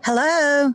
Hello.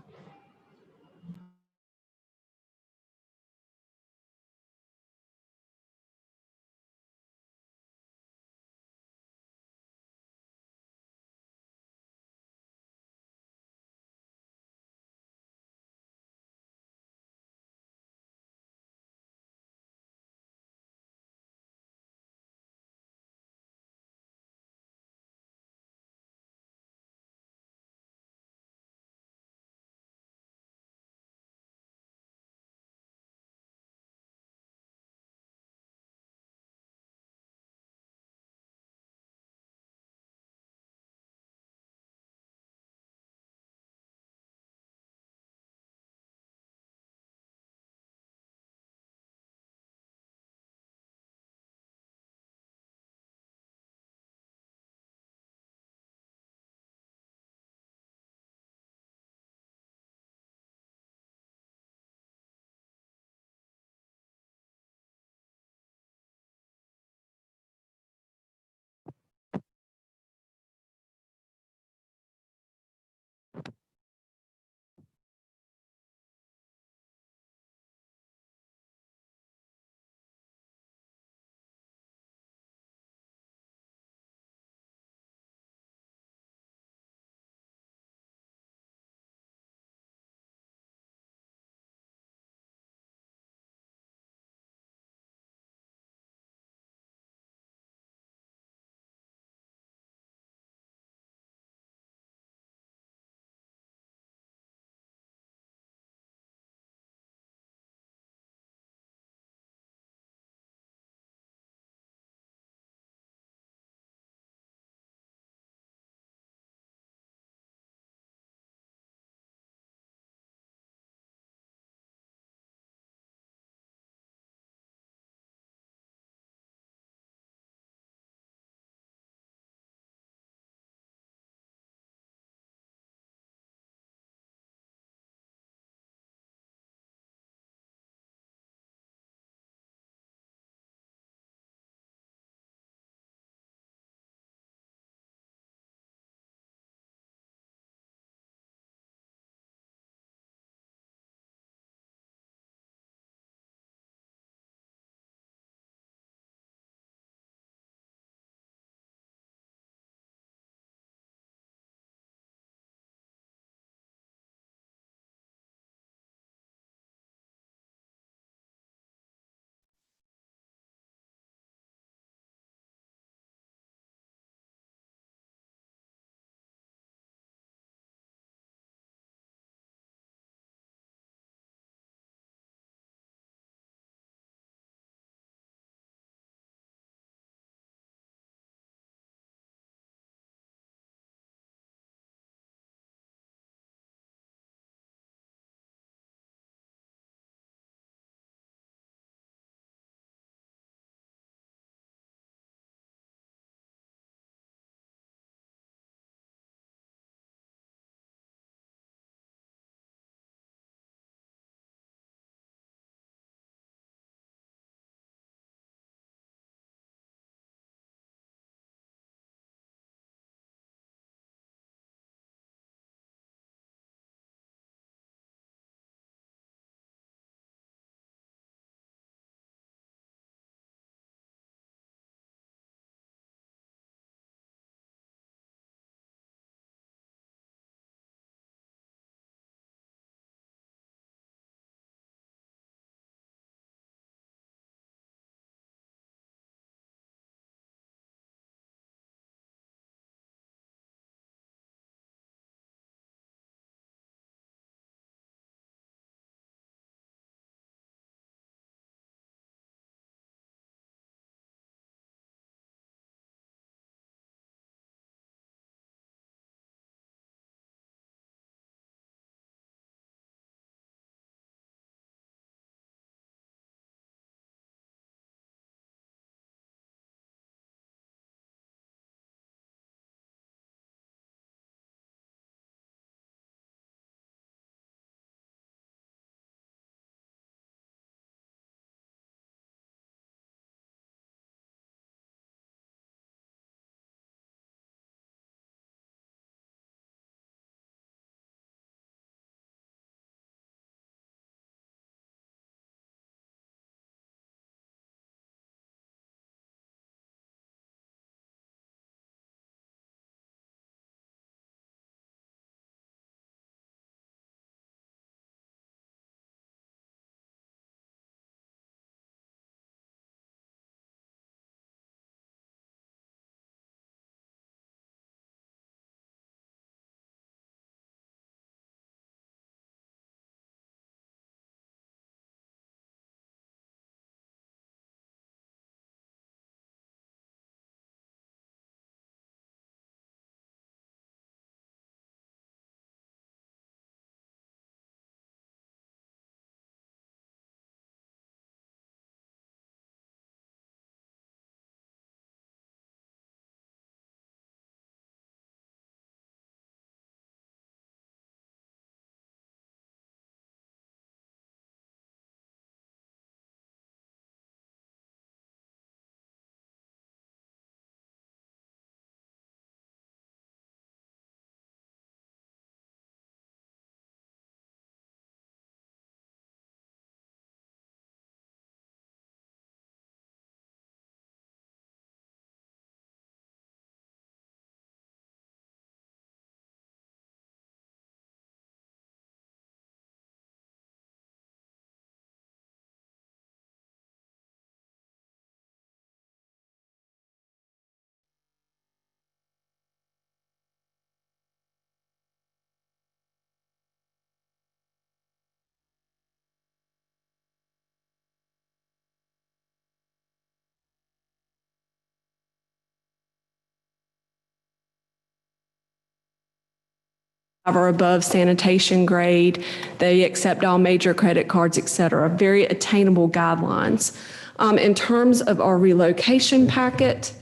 or above sanitation grade. They accept all major credit cards, et cetera. Very attainable guidelines. In terms of our relocation packet,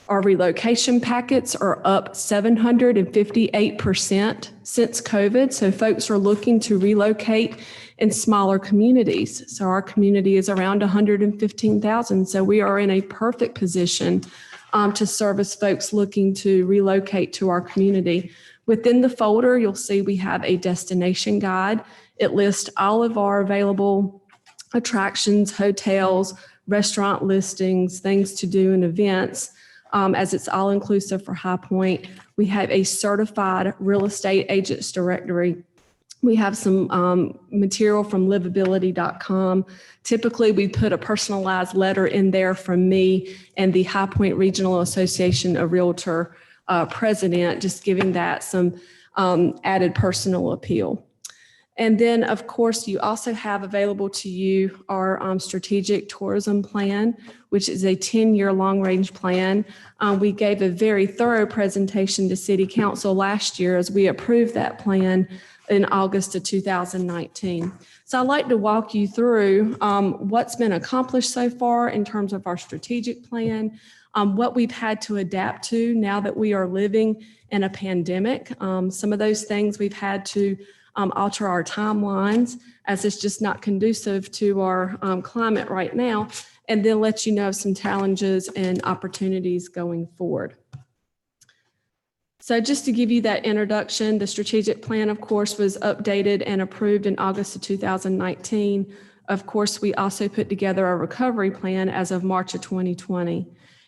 our relocation packets are up 758% since COVID. So folks are looking to relocate in smaller communities. So our community is around 115,000. So we are in a perfect position to service folks looking to relocate to our community. Within the folder, you'll see we have a destination guide. It lists all of our available attractions, hotels, restaurant listings, things to do, and events. As it's all inclusive for High Point. We have a certified real estate agents directory. We have some material from livability.com. Typically, we put a personalized letter in there from me and the High Point Regional Association of Realtor president, just giving that some added personal appeal. And then, of course, you also have available to you our strategic tourism plan, which is a 10-year long-range plan. We gave a very thorough presentation to City Council last year as we approved that plan in August of 2019. So I'd like to walk you through what's been accomplished so far in terms of our strategic plan, what we've had to adapt to now that we are living in a pandemic. Some of those things we've had to alter our timelines as it's just not conducive to our climate right now, and then let you know of some challenges and opportunities going forward. So just to give you that introduction, the strategic plan, of course, was updated and approved in August of 2019. Of course, we also put together a recovery plan as of March of 2020.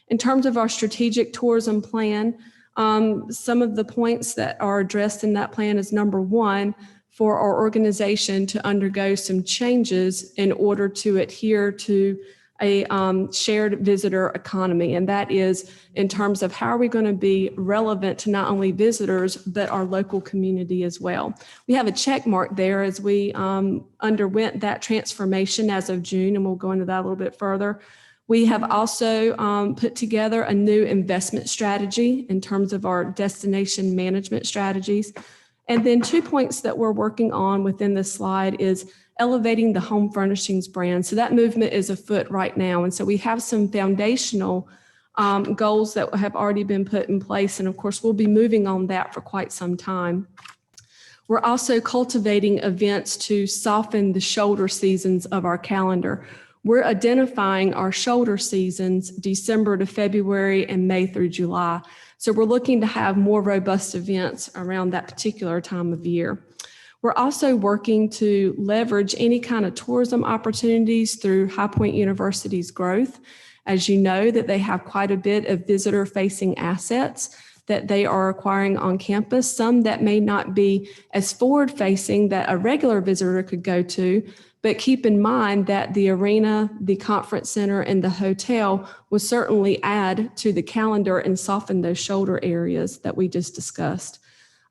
In terms of our strategic tourism plan, some of the points that are addressed in that plan is number one, for our organization to undergo some changes in order to adhere to a shared visitor economy. And that is in terms of how are we going to be relevant to not only visitors, but our local community as well. We have a check mark there as we underwent that transformation as of June, and we'll go into that a little bit further. We have also put together a new investment strategy in terms of our destination management strategies. And then 2 points that we're working on within this slide is elevating the home furnishings brand. So that movement is afoot right now. And so we have some foundational goals that have already been put in place. And of course, we'll be moving on that for quite some time. We're also cultivating events to soften the shoulder seasons of our calendar. We're identifying our shoulder seasons, December to February and May through July. So we're looking to have more robust events around that particular time of year. We're also working to leverage any kind of tourism opportunities through High Point University's growth. As you know, that they have quite a bit of visitor-facing assets that they are acquiring on campus, some that may not be as forward-facing that a regular visitor could go to, but keep in mind that the arena, the conference center, and the hotel will certainly add to the calendar and soften those shoulder areas that we just discussed.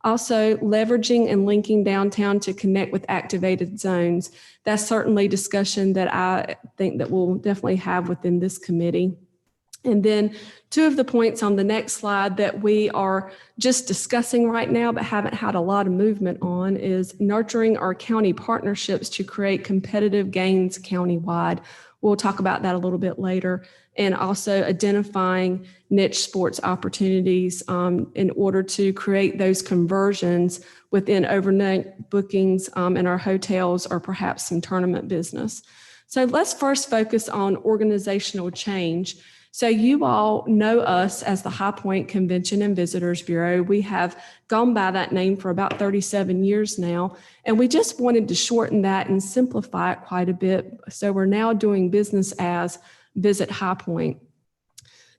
Also, leveraging and linking downtown to connect with activated zones. That's certainly discussion that I think that we'll definitely have within this committee. And then 2 of the points on the next slide that we are just discussing right now but haven't had a lot of movement on is nurturing our county partnerships to create competitive gains countywide. We'll talk about that a little bit later. And also identifying niche sports opportunities in order to create those conversions within overnight bookings in our hotels or perhaps some tournament business. So let's first focus on organizational change. So you all know us as the High Point Convention and Visitors Bureau. We have gone by that name for about 37 years now, and we just wanted to shorten that and simplify it quite a bit. So we're now doing business as Visit High Point.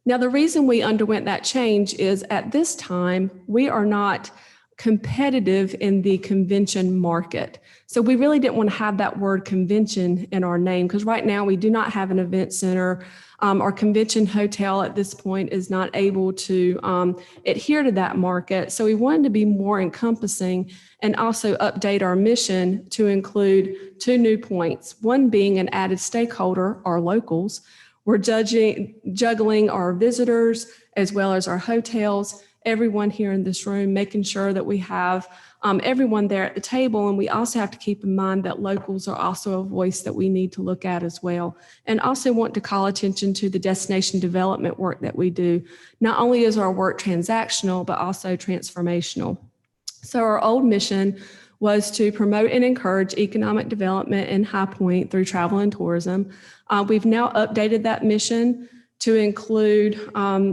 Now, the reason we underwent that change is at this time, we are not competitive in the convention market. So we really didn't want to have that word convention in our name because right now we do not have an event center. Our convention hotel at this point is not able to adhere to that market. So we wanted to be more encompassing and also update our mission to include 2 new points. One being an added stakeholder, our locals. We're juggling our visitors as well as our hotels everyone here in this room, making sure that we have everyone there at the table. And we also have to keep in mind that locals are also a voice that we need to look at as well. And also want to call attention to the destination development work that we do. Not only is our work transactional, but also transformational. So our old mission was to promote and encourage economic development in High Point through travel and tourism. We've now updated that mission to include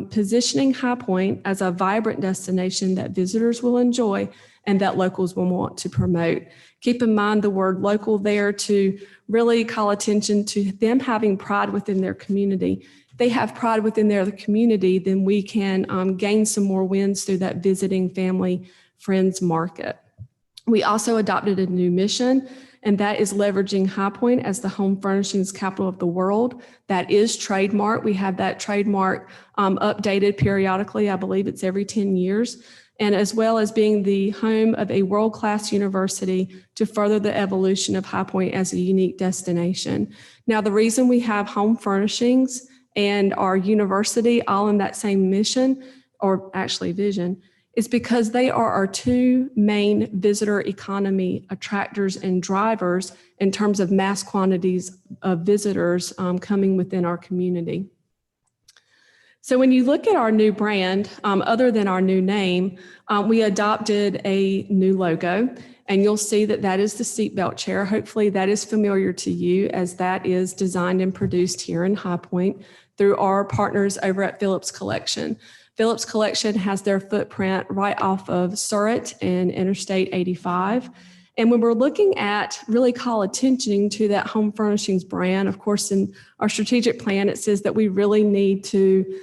positioning High Point as a vibrant destination that visitors will enjoy and that locals will want to promote. Keep in mind the word local there to really call attention to them having pride within their community. If they have pride within their community, then we can gain some more wins through that visiting family, friends market. We also adopted a new mission, and that is leveraging High Point as the home furnishings capital of the world. That is trademark. We have that trademark updated periodically. I believe it's every 10 years. And as well as being the home of a world-class university to further the evolution of High Point as a unique destination. Now, the reason we have home furnishings and our university all in that same mission, or actually vision, is because they are our two main visitor economy attractors and drivers in terms of mass quantities of visitors coming within our community. So when you look at our new brand, other than our new name, we adopted a new logo, and you'll see that that is the seatbelt chair. Hopefully that is familiar to you, as that is designed and produced here in High Point through our partners over at Phillips Collection. Phillips Collection has their footprint right off of Surratt and Interstate 85. And when we're looking at really call attention to that home furnishings brand, of course, in our strategic plan, it says that we really need to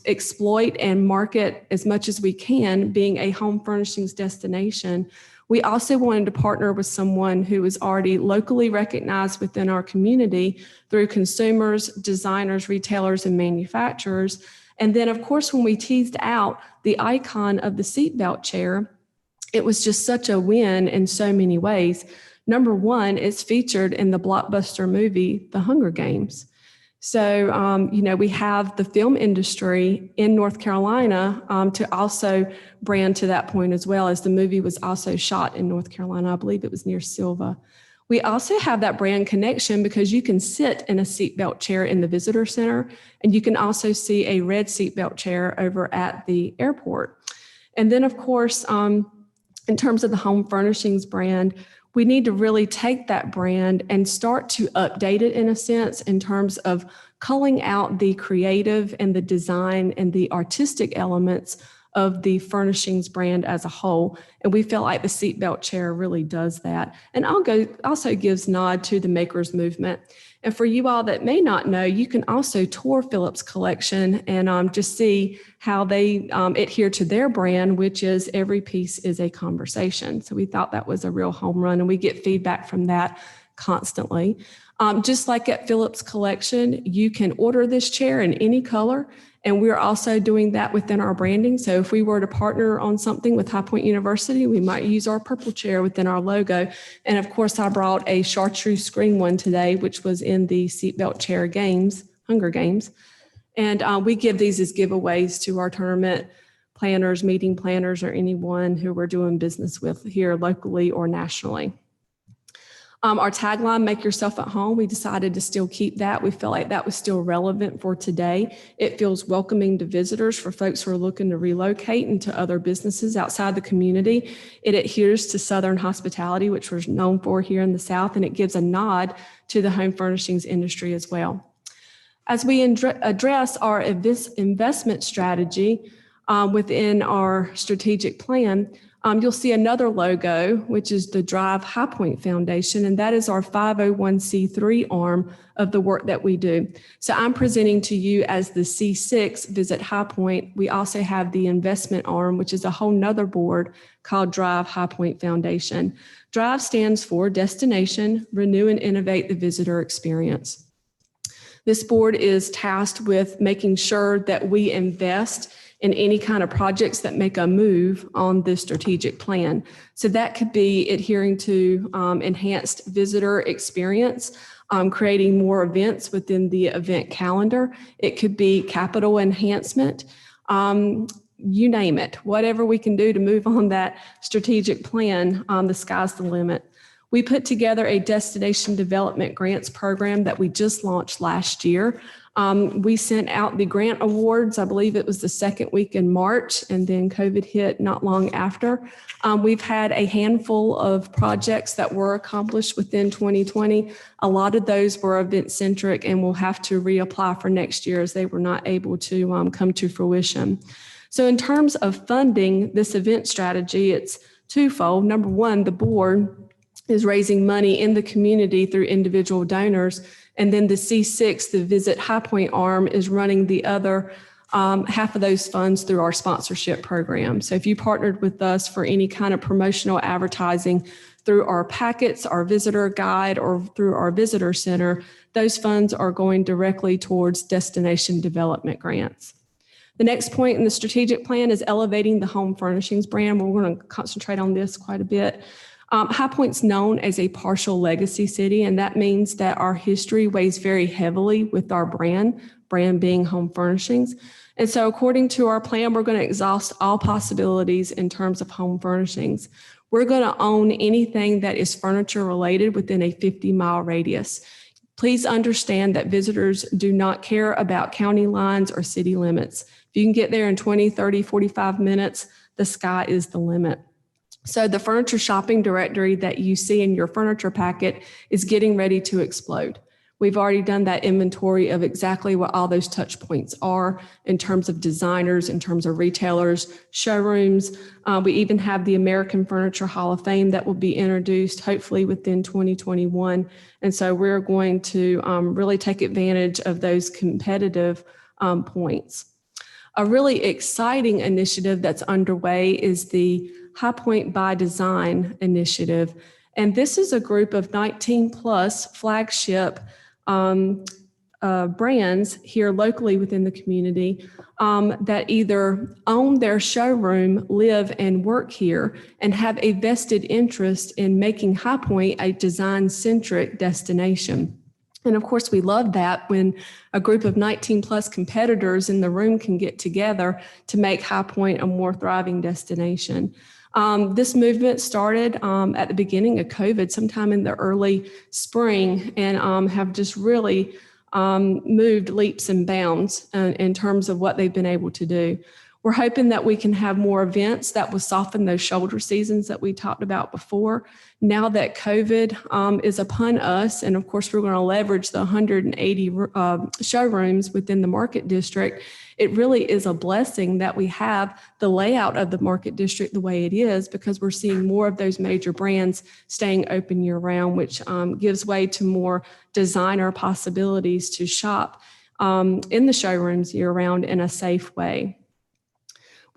exploit and market as much as we can being a home furnishings destination. We also wanted to partner with someone who is already locally recognized within our community through consumers, designers, retailers, and manufacturers. And then, of course, when we teased out the icon of the seatbelt chair, it was just such a win in so many ways. Number one, it's featured in the blockbuster movie, The Hunger Games. So, we have the film industry in North Carolina to also brand to that point, as well as the movie was also shot in North Carolina. I believe it was near Silva. We also have that brand connection because you can sit in a seatbelt chair in the visitor center, and you can also see a red seatbelt chair over at the airport. And then, of course, in terms of the home furnishings brand, we need to really take that brand and start to update it in a sense in terms of culling out the creative and the design and the artistic elements of the furnishings brand as a whole. And we feel like the seatbelt chair really does that. And also gives nod to the makers movement. And for you all that may not know, you can also tour Phillips Collection and just see how they adhere to their brand, which is every piece is a conversation. So we thought that was a real home run, and we get feedback from that constantly. Just like at Phillips Collection, you can order this chair in any color, and we're also doing that within our branding. So if we were to partner on something with High Point University, we might use our purple chair within our logo. And of course, I brought a chartreuse green one today, which was in the seatbelt chair games, Hunger Games. And we give these as giveaways to our tournament planners, meeting planners, or anyone who we're doing business with here locally or nationally. Our tagline, make yourself at home, we decided to still keep that. We felt like that was still relevant for today. It feels welcoming to visitors for folks who are looking to relocate into other businesses outside the community. It adheres to Southern hospitality, which we're known for here in the South, and it gives a nod to the home furnishings industry as well. As we address our investment strategy within our strategic plan, you'll see another logo, which is the Drive High Point Foundation, and that is our 501c3 arm of the work that we do. So I'm presenting to you as the C6 Visit High Point. We also have the investment arm, which is a whole nother board called Drive High Point Foundation. Drive stands for Destination, Renew and Innovate the Visitor Experience. This board is tasked with making sure that we invest in any kind of projects that make a move on the strategic plan. So that could be adhering to enhanced visitor experience, creating more events within the event calendar. It could be capital enhancement, you name it, whatever we can do to move on that strategic plan, the sky's the limit. We put together a destination development grants program that we just launched last year. We sent out the grant awards, I believe it was the second week in March, and then COVID hit not long after. We've had a handful of projects that were accomplished within 2020. A lot of those were event-centric and will have to reapply for next year as they were not able to come to fruition. So in terms of funding this event strategy, it's twofold. Number one, the board is raising money in the community through individual donors. And then the C6, the Visit High Point arm, is running the other half of those funds through our sponsorship program. So if you partnered with us for any kind of promotional advertising through our packets, our visitor guide, or through our visitor center, those funds are going directly towards destination development grants. The next point in the strategic plan is elevating the home furnishings brand. We're going to concentrate on this quite a bit. High Point's known as a partial legacy city, and that means that our history weighs very heavily with our brand being home furnishings. And so according to our plan, we're going to exhaust all possibilities in terms of home furnishings. We're going to own anything that is furniture related within a 50-mile radius. Please understand that visitors do not care about county lines or city limits. If you can get there in 20, 30, 45 minutes, the sky is the limit. So the furniture shopping directory that you see in your furniture packet is getting ready to explode. We've already done that inventory of exactly what all those touch points are in terms of designers, in terms of retailers, showrooms. We even have the American Furniture Hall of Fame that will be introduced hopefully within 2021. And so we're going to really take advantage of those competitive points. A really exciting initiative that's underway is the High Point by Design initiative. And this is a group of 19 plus flagship brands here locally within the community that either own their showroom, live and work here, and have a vested interest in making High Point a design-centric destination. And of course, we love that when a group of 19 plus competitors in the room can get together to make High Point a more thriving destination. This movement started at the beginning of COVID, sometime in the early spring, and have just really moved leaps and bounds in terms of what they've been able to do. We're hoping that we can have more events that will soften those shoulder seasons that we talked about before. Now that COVID is upon us, and of course we're going to leverage the 180 showrooms within the market district, it really is a blessing that we have the layout of the market district the way it is, because we're seeing more of those major brands staying open year round, which gives way to more designer possibilities to shop in the showrooms year round in a safe way.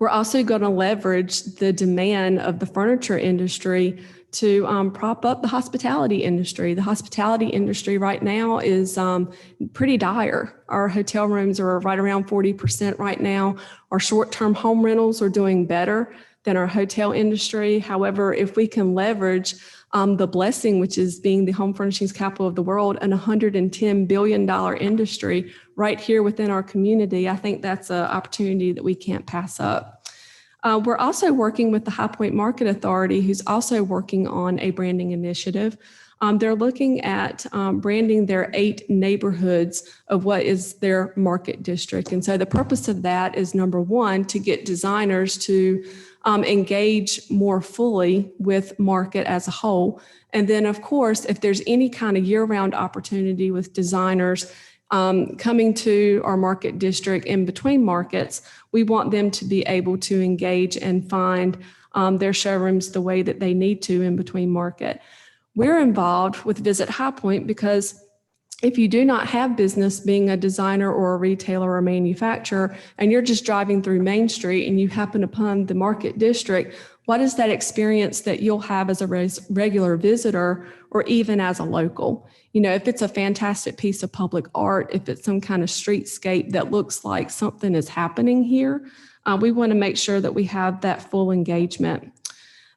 We're also going to leverage the demand of the furniture industry to prop up the hospitality industry. The hospitality industry right now is pretty dire. Our hotel rooms are right around 40% right now. Our short-term home rentals are doing better than our hotel industry. However, if we can leverage the blessing, which is being the home furnishings capital of the world, an $110 billion industry right here within our community, I think that's an opportunity that we can't pass up. We're also working with the High Point Market Authority, who's also working on a branding initiative. They're looking at branding their 8 neighborhoods of what is their market district. And so the purpose of that is, number one, to get designers to engage more fully with market as a whole. And then, of course, if there's any kind of year-round opportunity with designers coming to our market district in between markets, we want them to be able to engage and find their showrooms the way that they need to in between market. We're involved with Visit High Point because if you do not have business being a designer or a retailer or a manufacturer, and you're just driving through Main Street and you happen upon the market district, what is that experience that you'll have as a regular visitor or even as a local? You know, if it's a fantastic piece of public art, if it's some kind of streetscape that looks like something is happening here, we want to make sure that we have that full engagement.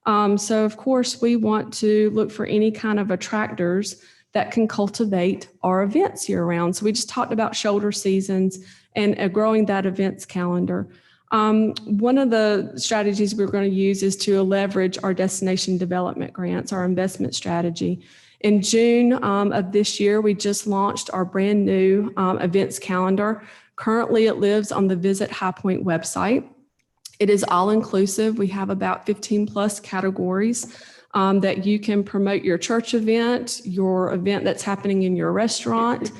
So of course, we want to look for any kind of attractors that can cultivate our events year round. So we just talked about shoulder seasons and growing that events calendar. One of the strategies we're going to use is to leverage our destination development grants, our investment strategy. In June of this year, we just launched our brand new events calendar. Currently, it lives on the Visit High Point website. It is all inclusive. We have about 15 plus categories that you can promote your church event, your event that's happening in your restaurant,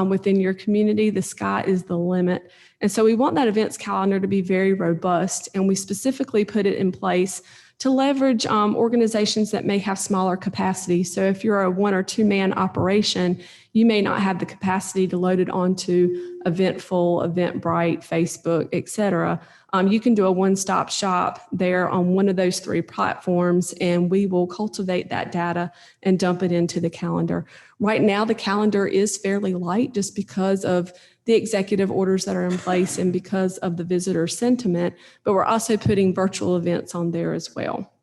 within your community. The sky is the limit. And so we want that events calendar to be very robust, and we specifically put it in place to leverage organizations that may have smaller capacity. So if you're a 1 or 2 man operation, you may not have the capacity to load it onto Eventful, Eventbrite, Facebook, et cetera. You can do a one-stop shop there on one of those 3 platforms, and we will cultivate that data and dump it into the calendar. Right now, the calendar is fairly light just because of the executive orders that are in place and because of the visitor sentiment, but we're also putting virtual events on there as well.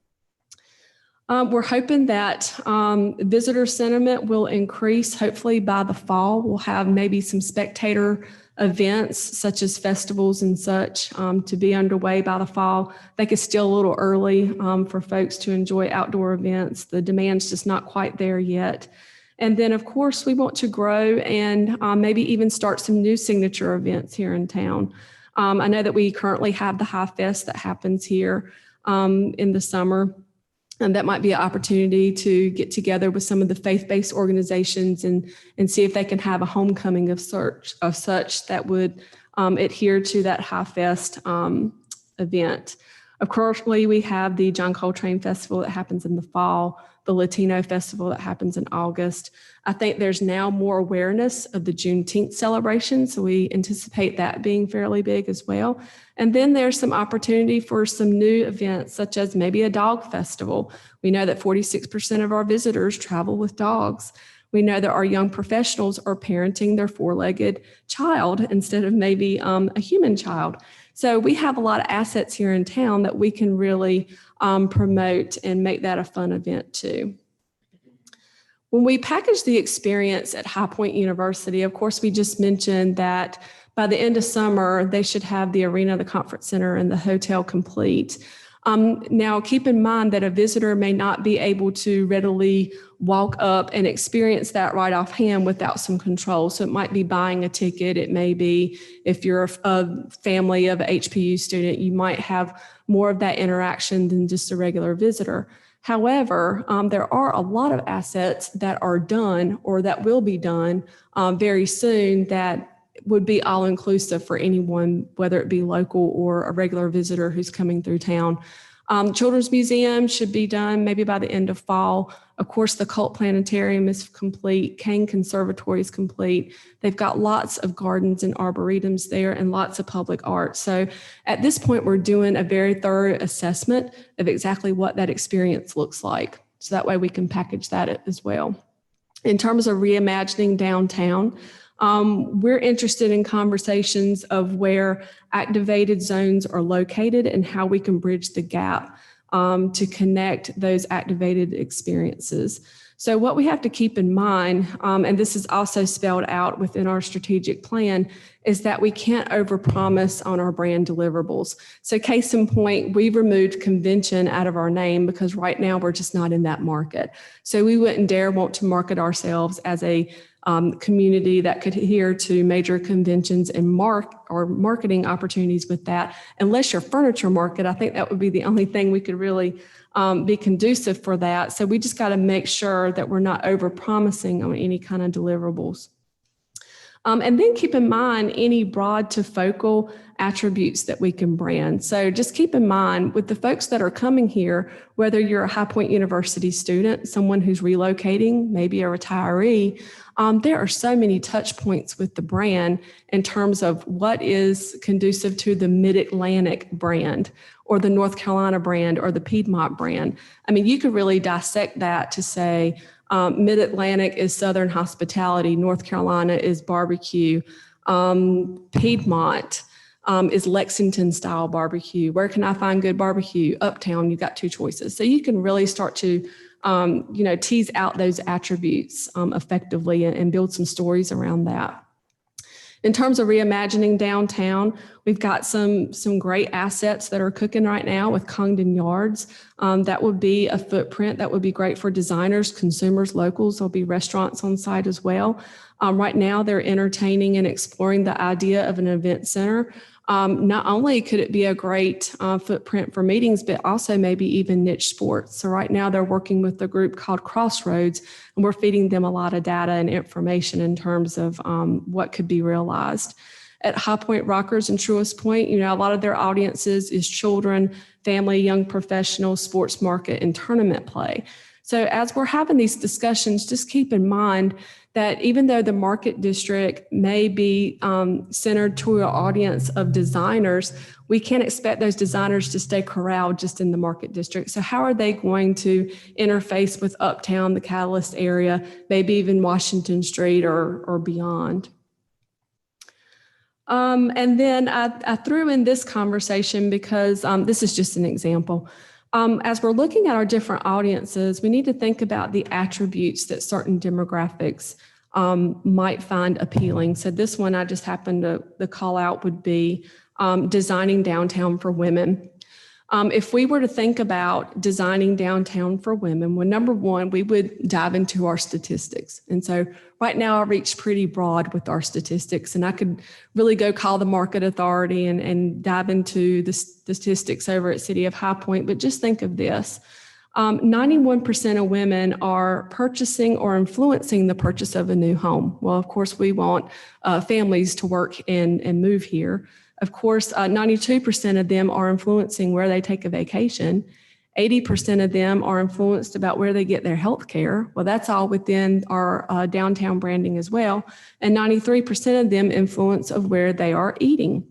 We're hoping that visitor sentiment will increase. Hopefully by the fall, we'll have maybe some spectator events such as festivals and such to be underway by the fall. I think it's still a little early for folks to enjoy outdoor events. The demand's just not quite there yet. And then, of course, we want to grow and maybe even start some new signature events here in town. I know that we currently have the High Fest that happens here in the summer. And that might be an opportunity to get together with some of the faith-based organizations and see if they can have a homecoming of such that would adhere to that High Fest event. Of course, we have the John Coltrane Festival that happens in the fall, the Latino Festival that happens in August. I think there's now more awareness of the Juneteenth celebration, so we anticipate that being fairly big as well. And then there's some opportunity for some new events, such as maybe a dog festival. We know that 46% of our visitors travel with dogs. We know that our young professionals are parenting their 4-legged child instead of maybe a human child. So we have a lot of assets here in town that we can really promote and make that a fun event too. When we package the experience at High Point University, of course, we just mentioned that by the end of summer, they should have the arena, the conference center, and the hotel complete. Now, keep in mind that a visitor may not be able to readily walk up and experience that right offhand without some control. So it might be buying a ticket. It may be, if you're a family of an HPU student, you might have more of that interaction than just a regular visitor. However, there are a lot of assets that are done or that will be done very soon that would be all-inclusive for anyone, whether it be local or a regular visitor who's coming through town. Children's Museum should be done maybe by the end of fall. Of course, the Cult Planetarium is complete. Kane Conservatory is complete. They've got lots of gardens and arboretums there and lots of public art. So at this point, we're doing a very thorough assessment of exactly what that experience looks like. So that way we can package that as well. In terms of reimagining downtown, we're interested in conversations of where activated zones are located and how we can bridge the gap to connect those activated experiences. So what we have to keep in mind, and this is also spelled out within our strategic plan, is that we can't overpromise on our brand deliverables. So case in point, we've removed convention out of our name because right now we're just not in that market. So we wouldn't dare want to market ourselves as a community that could adhere to major conventions and marketing opportunities with that. Unless you're furniture market, I think that would be the only thing we could really be conducive for that. So we just got to make sure that we're not over-promising on any kind of deliverables. And then keep in mind any broad to focal attributes that we can brand. So just keep in mind with the folks that are coming here, whether you're a High Point University student, someone who's relocating, maybe a retiree, there are so many touch points with the brand in terms of what is conducive to the Mid-Atlantic brand or the North Carolina brand or the Piedmont brand. I mean, you could really dissect that to say, Mid-Atlantic is Southern hospitality, North Carolina is barbecue, Piedmont is Lexington style barbecue. Where can I find good barbecue? Uptown, you've got 2 choices. So you can really start to tease out those attributes effectively and build some stories around that. In terms of reimagining downtown, we've got some great assets that are cooking right now with Congdon Yards. That would be a footprint that would be great for designers, consumers, locals. There'll be restaurants on site as well. Right now, they're entertaining and exploring the idea of an event center. Not only could it be a great footprint for meetings, but also maybe even niche sports. So right now they're working with a group called Crossroads, and we're feeding them a lot of data and information in terms of what could be realized. At High Point Rockers and Truist Point, a lot of their audiences is children, family, young professionals, sports market, and tournament play. So as we're having these discussions, just keep in mind that even though the market district may be centered to an audience of designers, we can't expect those designers to stay corralled just in the market district. So how are they going to interface with Uptown, the Catalyst area, maybe even Washington Street or beyond? And then I threw in this conversation because this is just an example. As we're looking at our different audiences, we need to think about the attributes that certain demographics might find appealing. So this one I just happened to call out would be designing downtown for women. If we were to think about designing downtown for women, well, number one, we would dive into our statistics. And so right now I reach pretty broad with our statistics, and I could really go call the market authority and dive into the statistics over at City of High Point. But just think of this. 91% of women are purchasing or influencing the purchase of a new home. Well, of course, we want families to work and move here. Of course, 92% of them are influencing where they take a vacation. 80% of them are influenced about where they get their health care. Well, that's all within our downtown branding as well. And 93% of them influence of where they are eating.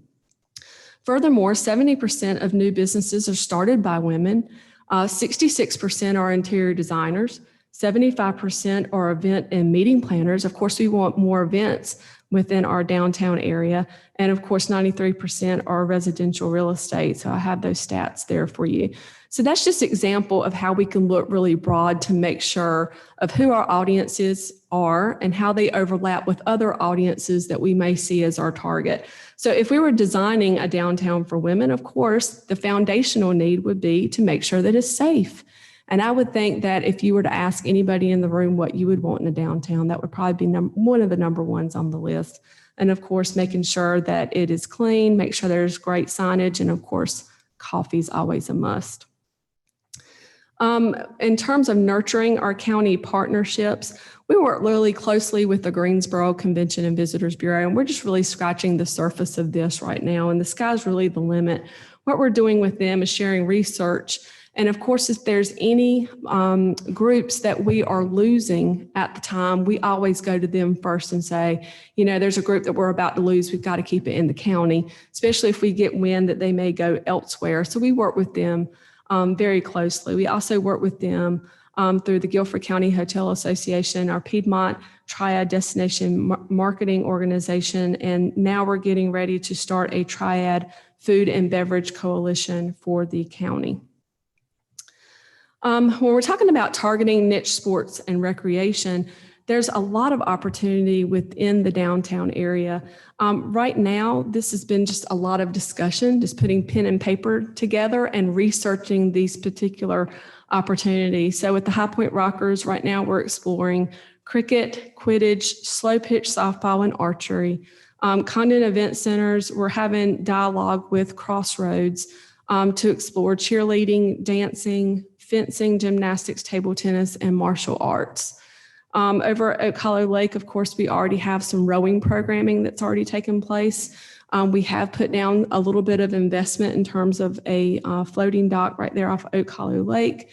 Furthermore, 70% of new businesses are started by women. 66% are interior designers. 75% are event and meeting planners. Of course, we want more events within our downtown area. And of course, 93% are residential real estate. So I have those stats there for you. So that's just an example of how we can look really broad to make sure of who our audiences are and how they overlap with other audiences that we may see as our target. So if we were designing a downtown for women, of course, the foundational need would be to make sure that it's safe. And I would think that if you were to ask anybody in the room what you would want in a downtown, that would probably be one of the number ones on the list. And of course, making sure that it is clean, make sure there's great signage, and of course, coffee is always a must. In terms of nurturing our county partnerships, we work really closely with the Greensboro Convention and Visitors Bureau, and we're just really scratching the surface of this right now, and the sky's really the limit. What we're doing with them is sharing research. And of course, if there's any groups that we are losing at the time, we always go to them first and say, there's a group that we're about to lose. We've got to keep it in the county, especially if we get wind that they may go elsewhere. So we work with them very closely. We also work with them through the Guilford County Hotel Association, our Piedmont Triad Destination Marketing Organization, and now we're getting ready to start a Triad Food and Beverage Coalition for the county. When we're talking about targeting niche sports and recreation, there's a lot of opportunity within the downtown area. Right now, this has been just a lot of discussion, just putting pen and paper together and researching these particular opportunities. So with the High Point Rockers, right now we're exploring cricket, Quidditch, slow pitch softball, and archery. Congdon Event Centers, we're having dialogue with Crossroads to explore cheerleading, dancing, fencing, gymnastics, table tennis, and martial arts. Over at Oak Hollow Lake, of course, we already have some rowing programming that's already taken place. We have put down a little bit of investment in terms of a floating dock right there off Oak Hollow Lake.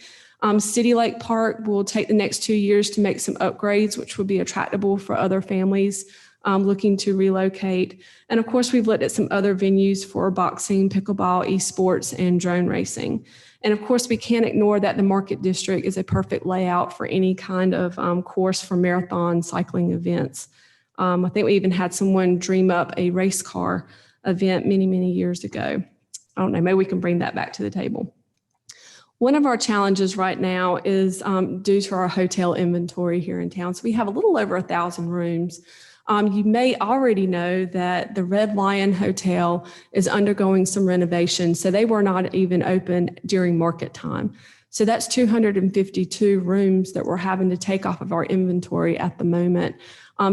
City Lake Park will take the next 2 years to make some upgrades, which will be attractable for other families looking to relocate. And of course, we've looked at some other venues for boxing, pickleball, esports, and drone racing. And of course, we can't ignore that the Market District is a perfect layout for any kind of course for marathon cycling events. I think we even had someone dream up a race car event many, many years ago. I don't know, maybe we can bring that back to the table. One of our challenges right now is due to our hotel inventory here in town. So we have a little over 1,000 rooms. You may already know that the Red Lion Hotel is undergoing some renovation, so they were not even open during market time. So that's 252 rooms that we're having to take off of our inventory at the moment.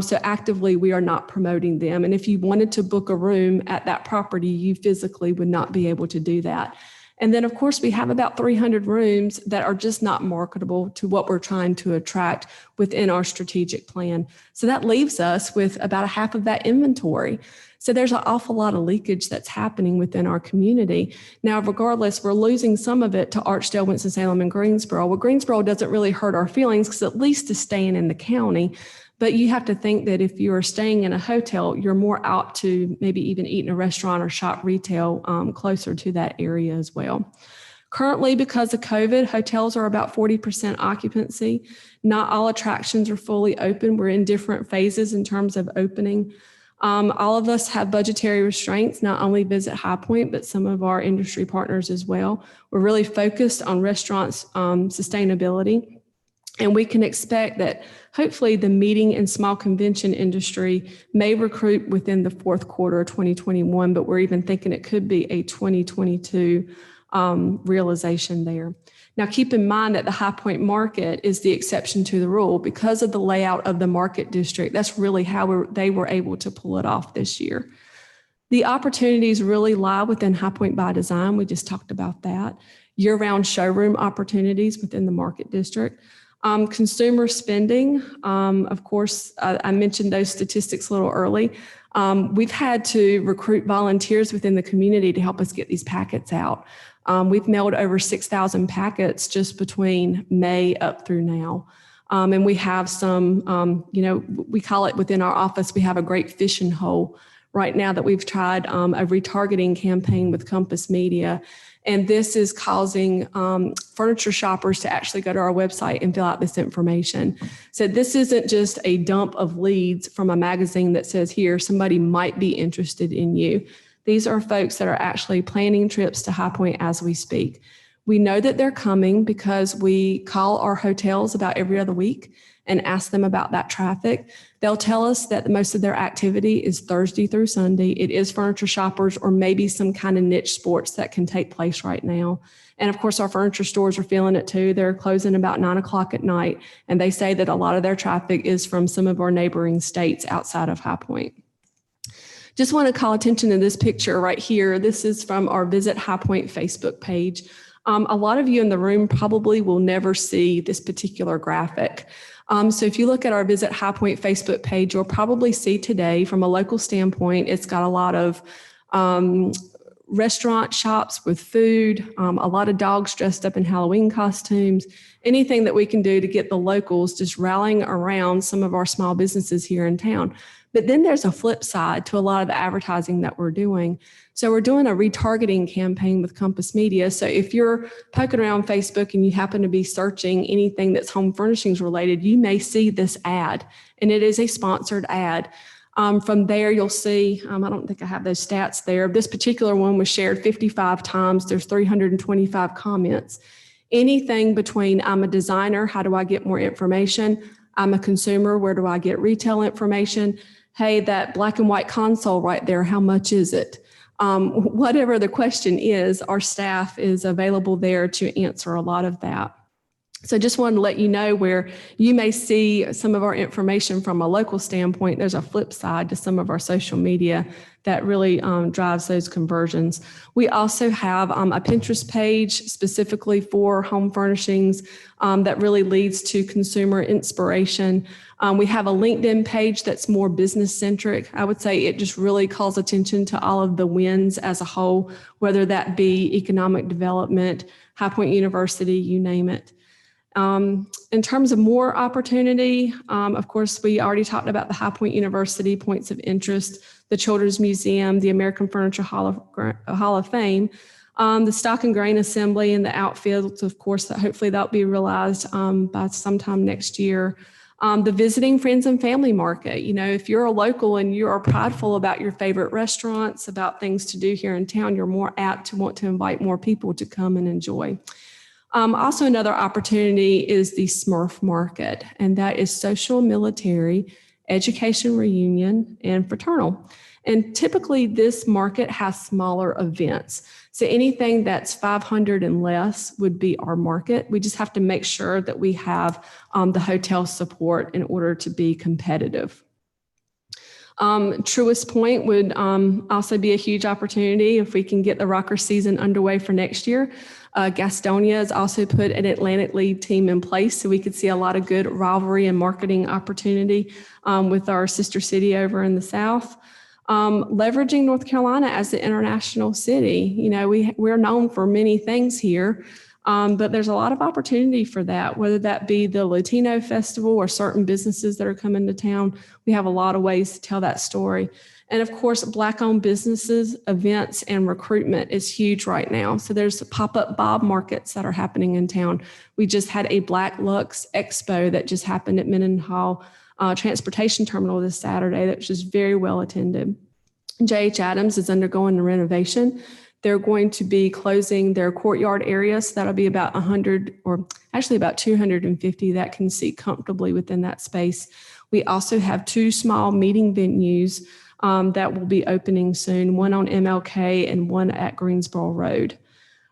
So actively, we are not promoting them. And if you wanted to book a room at that property, you physically would not be able to do that. And then, of course, we have about 300 rooms that are just not marketable to what we're trying to attract within our strategic plan. So that leaves us with about a half of that inventory. So there's an awful lot of leakage that's happening within our community. Now, regardless, we're losing some of it to Archdale, Winston-Salem, and Greensboro. Well, Greensboro doesn't really hurt our feelings because at least it's staying in the county. But you have to think that if you're staying in a hotel, you're more out to maybe even eat in a restaurant or shop retail closer to that area as well. Currently, because of COVID, hotels are about 40% occupancy. Not all attractions are fully open. We're in different phases in terms of opening. All of us have budgetary restraints, not only Visit High Point, but some of our industry partners as well. We're really focused on restaurants' sustainability. And we can expect that hopefully the meeting and small convention industry may recruit within the fourth quarter of 2021, but we're even thinking it could be a 2022 realization there. Now, keep in mind that the High Point market is the exception to the rule because of the layout of the market district. That's really how they were able to pull it off this year. The opportunities really lie within High Point by Design. We just talked about that. Year-round showroom opportunities within the market district. Consumer spending, of course, I mentioned those statistics a little early. We've had to recruit volunteers within the community to help us get these packets out. We've mailed over 6,000 packets just between May up through now. And we have some, we call it within our office, we have a great fishing hole right now that we've tried a retargeting campaign with Compass Media. And this is causing furniture shoppers to actually go to our website and fill out this information. So this isn't just a dump of leads from a magazine that says, here, somebody might be interested in you. These are folks that are actually planning trips to High Point as we speak. We know that they're coming because we call our hotels about every other week and ask them about that traffic. They'll tell us that most of their activity is Thursday through Sunday. It is furniture shoppers or maybe some kind of niche sports that can take place right now. And of course, our furniture stores are feeling it too. They're closing about 9 o'clock at night. And they say that a lot of their traffic is from some of our neighboring states outside of High Point. Just want to call attention to this picture right here. This is from our Visit High Point Facebook page. A lot of you in the room probably will never see this particular graphic. So if you look at our Visit High Point Facebook page, you'll probably see today from a local standpoint, it's got a lot of restaurant shops with food, a lot of dogs dressed up in Halloween costumes, anything that we can do to get the locals just rallying around some of our small businesses here in town. But then there's a flip side to a lot of the advertising that we're doing. So we're doing a retargeting campaign with Compass Media. So if you're poking around Facebook and you happen to be searching anything that's home furnishings related, you may see this ad, and it is a sponsored ad. From there, you'll see, I don't think I have those stats there. This particular one was shared 55 times. There's 325 comments. Anything between I'm a designer, how do I get more information? I'm a consumer, where do I get retail information? Hey, that black and white console right there, how much is it? Whatever the question is, our staff is available there to answer a lot of that. So just wanted to let you know where you may see some of our information from a local standpoint. There's a flip side to some of our social media that really drives those conversions. We also have a Pinterest page specifically for home furnishings that really leads to consumer inspiration. We have a LinkedIn page that's more business centric. I would say it just really calls attention to all of the wins as a whole, whether that be economic development, High Point University, you name it. In terms of more opportunity, of course, we already talked about the High Point University points of interest, the Children's Museum, the American Furniture Hall of Fame, the Stock and Grain Assembly, and the outfields, of course, that hopefully that'll be realized by sometime next year. The Visiting Friends and Family Market. You know, if you're a local and you are prideful about your favorite restaurants, about things to do here in town, you're more apt to want to invite more people to come and enjoy. Also, another opportunity is the Smurf market, and that is social, military, education reunion, and fraternal. And typically this market has smaller events. So anything that's 500 and less would be our market. We just have to make sure that we have the hotel support in order to be competitive. Truist Point would also be a huge opportunity if we can get the rocker season underway for next year. Gastonia has also put an Atlantic League team in place, so we could see a lot of good rivalry and marketing opportunity with our sister city over in the South. Leveraging North Carolina as the international city. You know, we're known for many things here, but there's a lot of opportunity for that, whether that be the Latino Festival or certain businesses that are coming to town. We have a lot of ways to tell that story. And of course, Black-owned businesses, events, and recruitment is huge right now. So there's pop-up Bob markets that are happening in town. We just had a Black Lux Expo that just happened at Mendenhall Transportation Terminal this Saturday that was just very well attended. J.H. Adams is undergoing a renovation. They're going to be closing their courtyard area, so that'll be about 100 or actually about 250 that can seat comfortably within that space. We also have 2 small meeting venues that will be opening soon, one on MLK and one at Greensboro Road.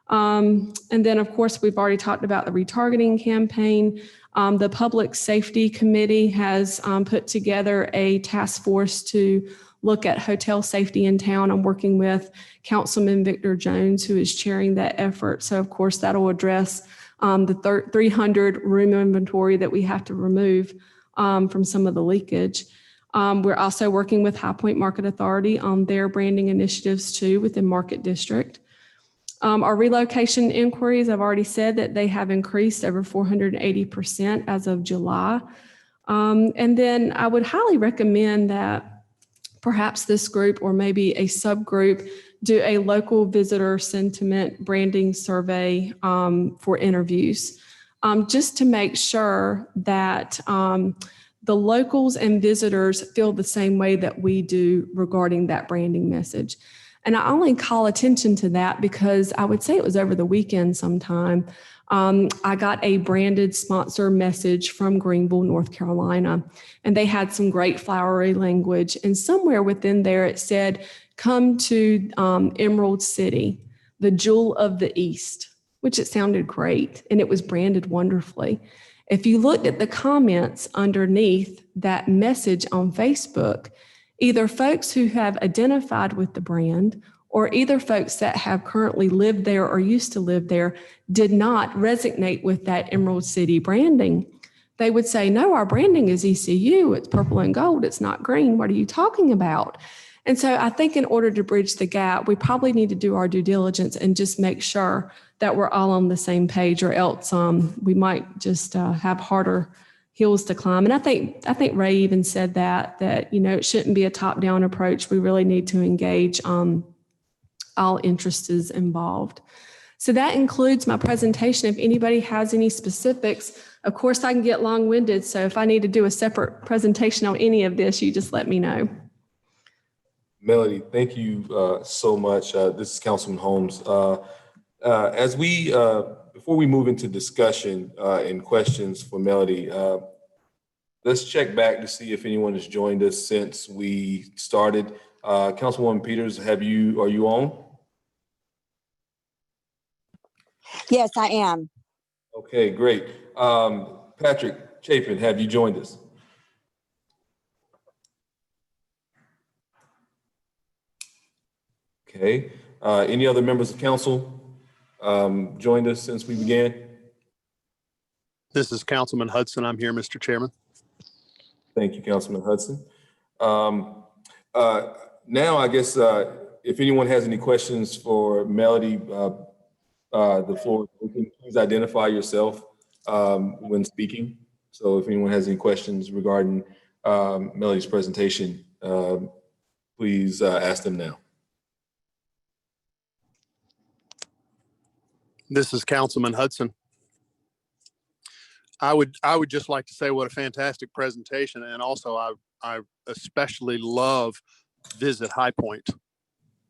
And then, of course, we've already talked about the retargeting campaign. The Public Safety Committee has put together a task force to look at hotel safety in town. I'm working with Councilman Victor Jones, who is chairing that effort. So, of course, that'll address the 300 room inventory that we have to remove from some of the leakage. We're also working with High Point Market Authority on their branding initiatives, too, within Market District. Our relocation inquiries, I've already said that they have increased over 480% as of July. And then I would highly recommend that perhaps this group or maybe a subgroup do a local visitor sentiment branding survey for interviews, just to make sure that the locals and visitors feel the same way that we do regarding that branding message. And I only call attention to that because I would say it was over the weekend sometime. I got a branded sponsor message from Greenville, North Carolina, and they had some great flowery language. And somewhere within there, it said, "Come to Emerald City, the jewel of the East," which it sounded great. And it was branded wonderfully. If you looked at the comments underneath that message on Facebook, either folks who have identified with the brand or either folks that have currently lived there or used to live there did not resonate with that Emerald City branding. They would say, "No, our branding is ECU. It's purple and gold. It's not green. What are you talking about?" And so I think in order to bridge the gap, we probably need to do our due diligence and just make sure that we're all on the same page, or else we might just have harder hills to climb. And I think Ray even said that you know, it shouldn't be a top-down approach. We really need to engage all interests involved. So that includes my presentation. If anybody has any specifics, of course I can get long-winded. So if I need to do a separate presentation on any of this, you just let me know. Melody, thank you so much. This is Councilman Holmes. Before we move into discussion and questions for Melody, let's check back to see if anyone has joined us since we started. Councilwoman Peters, are you on? Yes, I am. Okay, great. Patrick Chapin, have you joined us? Okay. Any other members of council joined us since we began? This is Councilman Hudson. I'm here, Mr. Chairman. Thank you, Councilman Hudson. Now, I guess if anyone has any questions for Melody, the floor is open. Please identify yourself when speaking. So if anyone has any questions regarding Melody's presentation, please ask them now. This is Councilman Hudson. I would just like to say what a fantastic presentation, and also I especially love Visit High Point.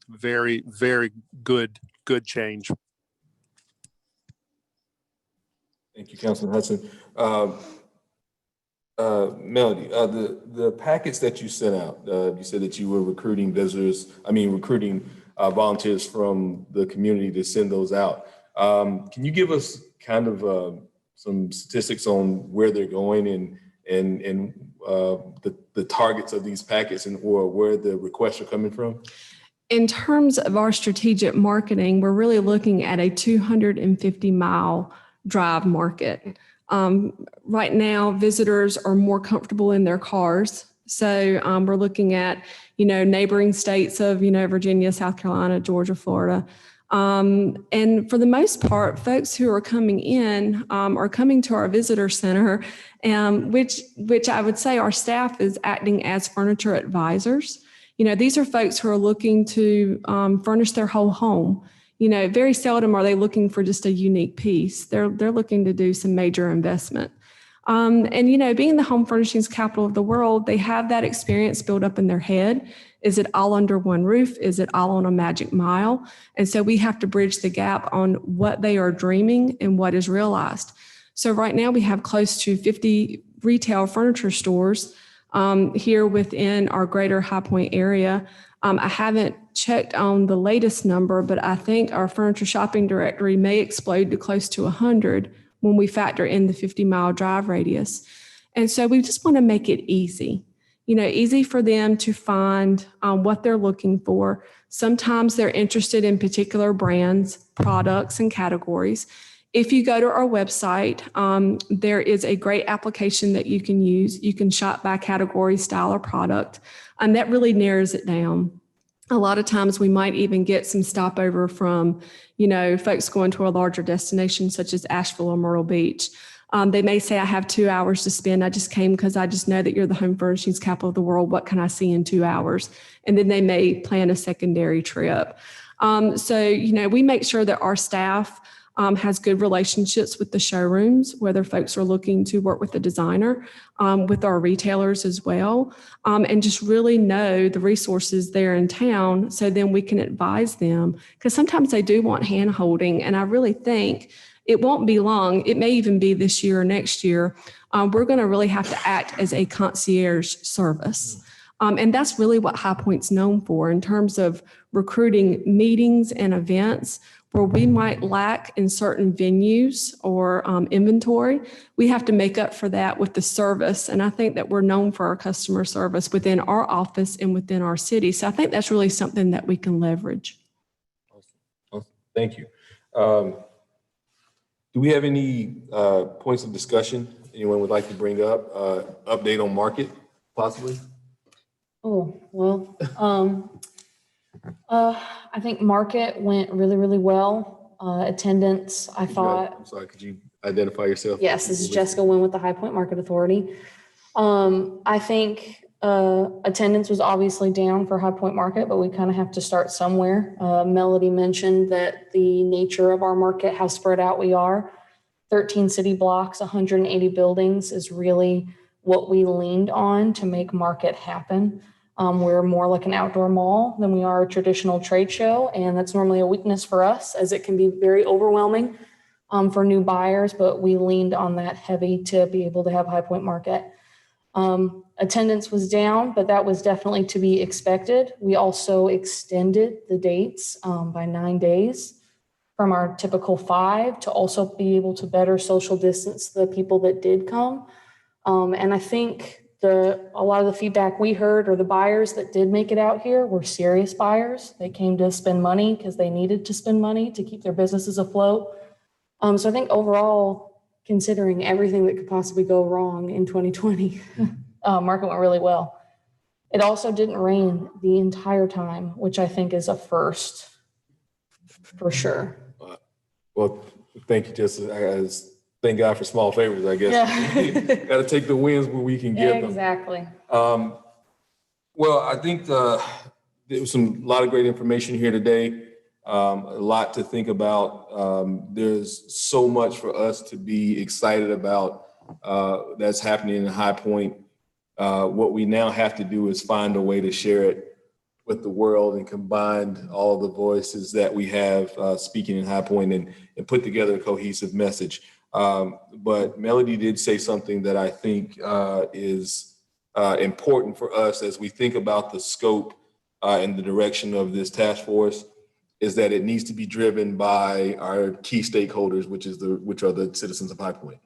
Very, very good change. Thank you, Councilman Hudson. Melody, the packets that you sent out, you said that you were recruiting volunteers from the community to send those out. Can you give us kind of some statistics on where they're going and the targets of these packets or where the requests are coming from? In terms of our strategic marketing, we're really looking at a 250-mile drive market. Right now, visitors are more comfortable in their cars. So we're looking at, neighboring states of, Virginia, South Carolina, Georgia, Florida. And for the most part, folks who are coming in are coming to our visitor center, which I would say our staff is acting as furniture advisors. These are folks who are looking to furnish their whole home. Very seldom are they looking for just a unique piece. They're looking to do some major investment. And being the home furnishings capital of the world, they have that experience built up in their head. Is it all under one roof? Is it all on a magic mile? And so we have to bridge the gap on what they are dreaming and what is realized. So right now we have close to 50 retail furniture stores here within our greater High Point area. I haven't checked on the latest number, but I think our furniture shopping directory may explode to close to 100 when we factor in the 50-mile drive radius. And so we just want to make it easy, easy for them to find what they're looking for. Sometimes they're interested in particular brands, products, and categories. If you go to our website, there is a great application that you can use. You can shop by category, style, or product, and that really narrows it down. A lot of times we might even get some stopover from, folks going to a larger destination such as Asheville or Myrtle Beach. They may say, I have 2 hours to spend. I just came because I just know that you're the home furnishings capital of the world. What can I see in 2 hours? And then they may plan a secondary trip. So we make sure that our staff has good relationships with the showrooms, whether folks are looking to work with the designer, with our retailers as well, and just really know the resources there in town so then we can advise them. Because sometimes they do want hand holding, and I really think it won't be long. It may even be this year or next year. We're going to really have to act as a concierge service. And that's really what High Point's known for in terms of recruiting meetings and events where we might lack in certain venues or inventory. We have to make up for that with the service. And I think that we're known for our customer service within our office and within our city. So I think that's really something that we can leverage. Awesome. Thank you. Do we have any points of discussion anyone would like to bring up? Update on market, possibly? Oh, well, I think market went really, really well. Attendance, I thought. I'm sorry, could you identify yourself? Yes, this is Jessica Nguyen with the High Point Market Authority. I think attendance was obviously down for High Point Market, but we kind of have to start somewhere. Melody mentioned that the nature of our market, how spread out we are. 13 city blocks, 180 buildings is really what we leaned on to make market happen. We're more like an outdoor mall than we are a traditional trade show, and that's normally a weakness for us as it can be very overwhelming for new buyers, but we leaned on that heavy to be able to have High Point Market. Attendance was down, but that was definitely to be expected. We also extended the dates by 9 days from our typical 5 to also be able to better social distance the people that did come. And I think a lot of the feedback we heard or the buyers that did make it out here were serious buyers. They came to spend money because they needed to spend money to keep their businesses afloat. So I think overall, considering everything that could possibly go wrong in 2020, market went really well. It also didn't rain the entire time, which I think is a first for sure. Well, thank you, Jessica. Thank God for small favors, I guess. Yeah. Got to take the wins when we can get them. Exactly. Well, I think there was a lot of great information here today. A lot to think about. There's so much for us to be excited about that's happening in High Point. What we now have to do is find a way to share it with the world and combine all the voices that we have speaking in High Point and put together a cohesive message. But Melody did say something that I think is important for us as we think about the scope and the direction of this task force, is that it needs to be driven by our key stakeholders, which are the citizens of High Point.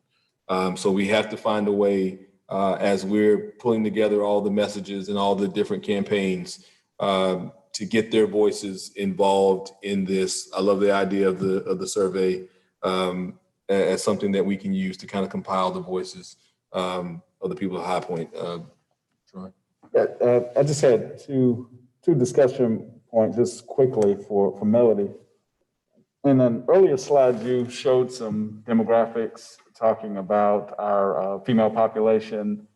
So we have to find a way as we're pulling together all the messages and all the different campaigns to get their voices involved in this. I love the idea of the survey as something that we can use to kind of compile the voices of the people of High Point. Troy? Yeah, I just had two discussion points just quickly for Melody. In an earlier slide, you showed some demographics talking about our female population.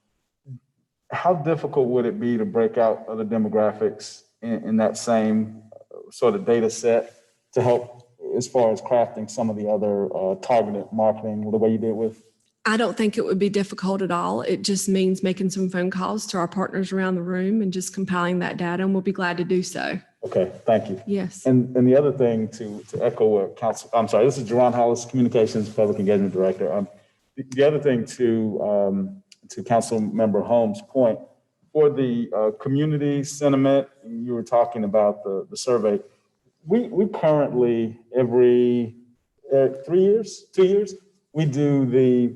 How difficult would it be to break out other demographics in that same sort of data set to help as far as crafting some of the other targeted marketing the way you did with? I don't think it would be difficult at all. It just means making some phone calls to our partners around the room and just compiling that data, and we'll be glad to do so. Okay, thank you. Yes. And the other thing to echo what this is Jerron Hollis, Communications Public Engagement Director. The other thing to Council Member Holmes' point, for the community sentiment, you were talking about the survey. We currently every 2 years, we do the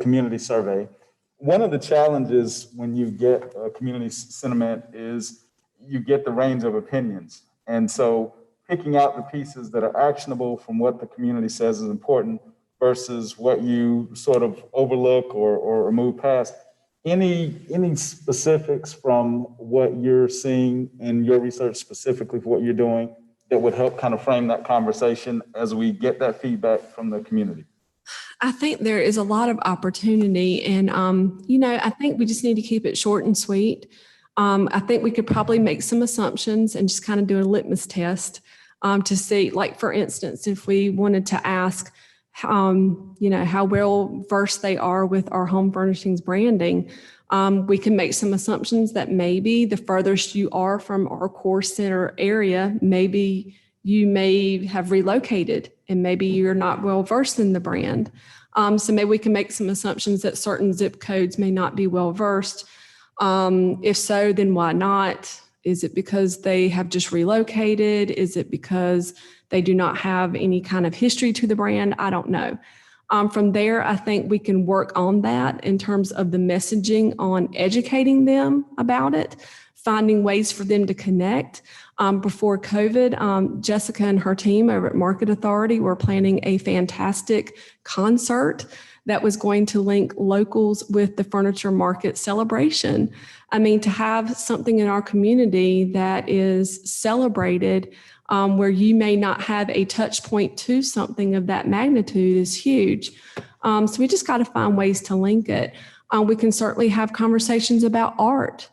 community survey. One of the challenges when you get community sentiment is you get the range of opinions. And so picking out the pieces that are actionable from what the community says is important versus what you sort of overlook or move past. Any specifics from what you're seeing in your research specifically for what you're doing that would help kind of frame that conversation as we get that feedback from the community? I think there is a lot of opportunity, and I think we just need to keep it short and sweet. I think we could probably make some assumptions and just kind of do a litmus test to see, like, for instance, if we wanted to ask, how well versed they are with our home furnishings branding, we can make some assumptions that maybe the furthest you are from our core center area, maybe you may have relocated and maybe you're not well versed in the brand. So maybe we can make some assumptions that certain zip codes may not be well versed. If so, then why not? Is it because they have just relocated? Is it because they do not have any kind of history to the brand? I don't know. From there, I think we can work on that in terms of the messaging on educating them about it, finding ways for them to connect. Before COVID, Jessica and her team over at Market Authority were planning a fantastic concert that was going to link locals with the furniture market celebration. I mean, to have something in our community that is celebrated where you may not have a touch point to something of that magnitude is huge. So we just got to find ways to link it. We can certainly have conversations about art.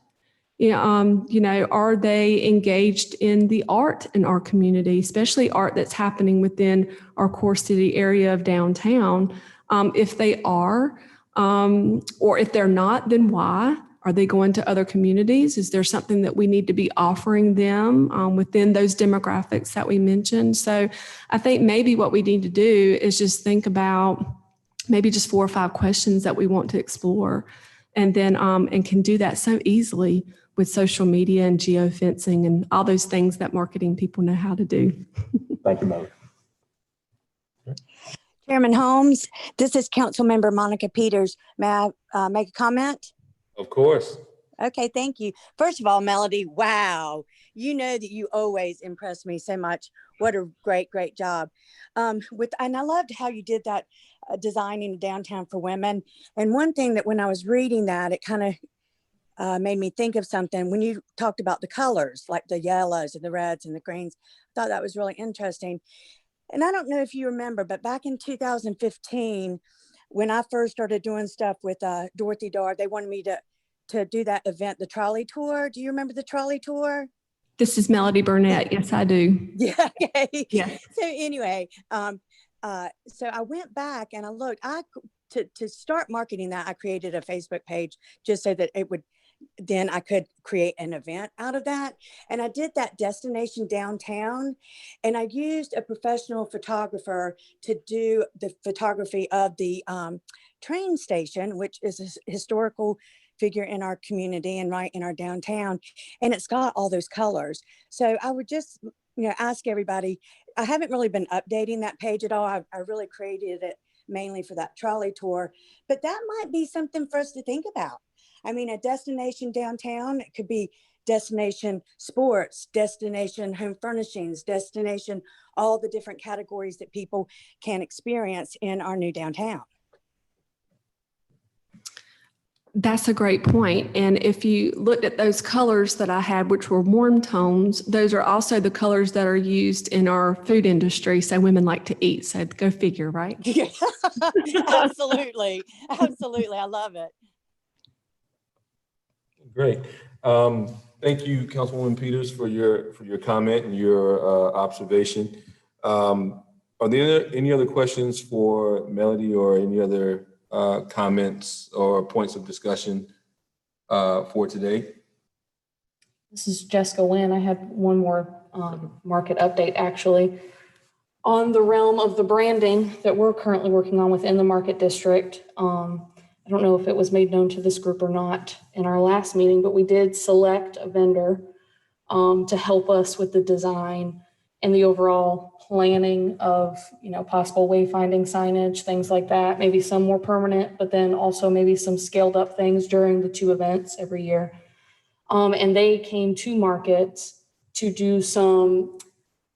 Are they engaged in the art in our community, especially art that's happening within our core city area of downtown? If they are, or if they're not, then why? Are they going to other communities? Is there something that we need to be offering them within those demographics that we mentioned? So I think maybe what we need to do is just think about maybe just 4 or 5 questions that we want to explore, and then and can do that so easily with social media and geofencing and all those things that marketing people know how to do. Thank you, Melody. Chairman Holmes, this is Councilmember Monica Peters. May I make a comment? Of course. Okay, thank you. First of all, Melody, wow. You know that you always impress me so much. What a great job. And I loved how you did that designing downtown for women. And one thing that when I was reading that, it kind of made me think of something. When you talked about the colors, like the yellows and the reds and the greens, I thought that was really interesting. And I don't know if you remember, but back in 2015, when I first started doing stuff with Dorothy Dar, they wanted me to do that event, the trolley tour. Do you remember the trolley tour? This is Melody Burnett. Yes, I do. Yeah. Okay. Yeah. So anyway, so I went back and I looked. To start marketing that, I created a Facebook page just so that it would then I could create an event out of that. And I did that destination downtown, and I used a professional photographer to do the photography of the train station, which is a historical figure in our community and right in our downtown. And it's got all those colors. So I would just, ask everybody, I haven't really been updating that page at all. I really created it mainly for that trolley tour, but that might be something for us to think about. I mean, a destination downtown, it could be destination sports, destination home furnishings, destination, all the different categories that people can experience in our new downtown. That's a great point. And if you looked at those colors that I had, which were warm tones, those are also the colors that are used in our food industry. So women like to eat. So go figure, right? Yeah, absolutely. Absolutely. I love it. Great. Thank you, Councilwoman Peters, for your comment and your observation. Are there any other questions for Melody, or any other comments or points of discussion for today? This is Jessica Wynn. I had one more market update, actually. On the realm of the branding that we're currently working on within the market district. I don't know if it was made known to this group or not in our last meeting, but we did select a vendor to help us with the design and the overall planning of, possible wayfinding signage, things like that, maybe some more permanent, but then also maybe some scaled up things during the 2 events every year. And they came to market to do some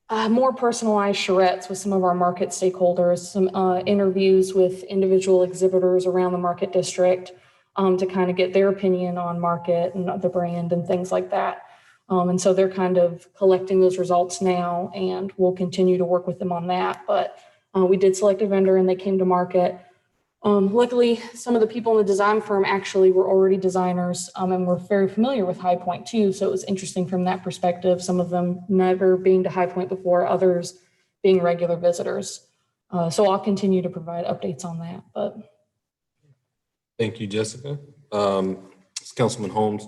more personalized charrettes with some of our market stakeholders, some interviews with individual exhibitors around the market district to kind of get their opinion on market and the brand and things like that. And so they're kind of collecting those results now, and we'll continue to work with them on that. But we did select a vendor and they came to market. Luckily, some of the people in the design firm actually were already designers and were very familiar with High Point too. So it was interesting from that perspective, some of them never being to High Point before, others being regular visitors. So I'll continue to provide updates on that. But Thank you, Jessica. Councilman Holmes.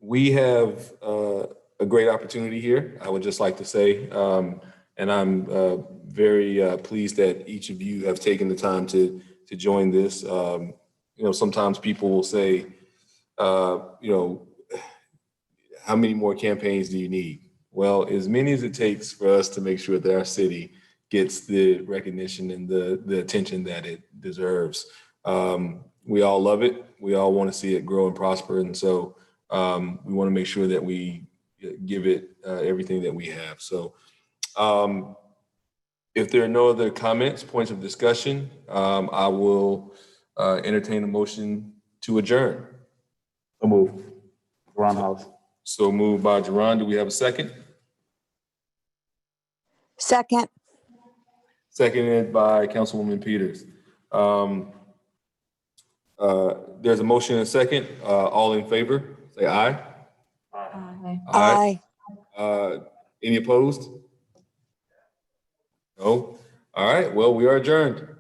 We have a great opportunity here, I would just like to say, and I'm very pleased that each of you have taken the time to join this. Sometimes people will say, how many more campaigns do you need? Well, as many as it takes for us to make sure that our city gets the recognition and the attention that it deserves. We all love it. We all want to see it grow and prosper. And so we want to make sure that we give it everything that we have. So if there are no other comments, points of discussion, I will entertain a motion to adjourn. So move. Ron House. So moved by Jerron. Do we have a second? Second. Seconded by Councilwoman Peters. There's a motion and a second. All in favor, say aye. Aye. Any opposed? No. All right. Well, we are adjourned.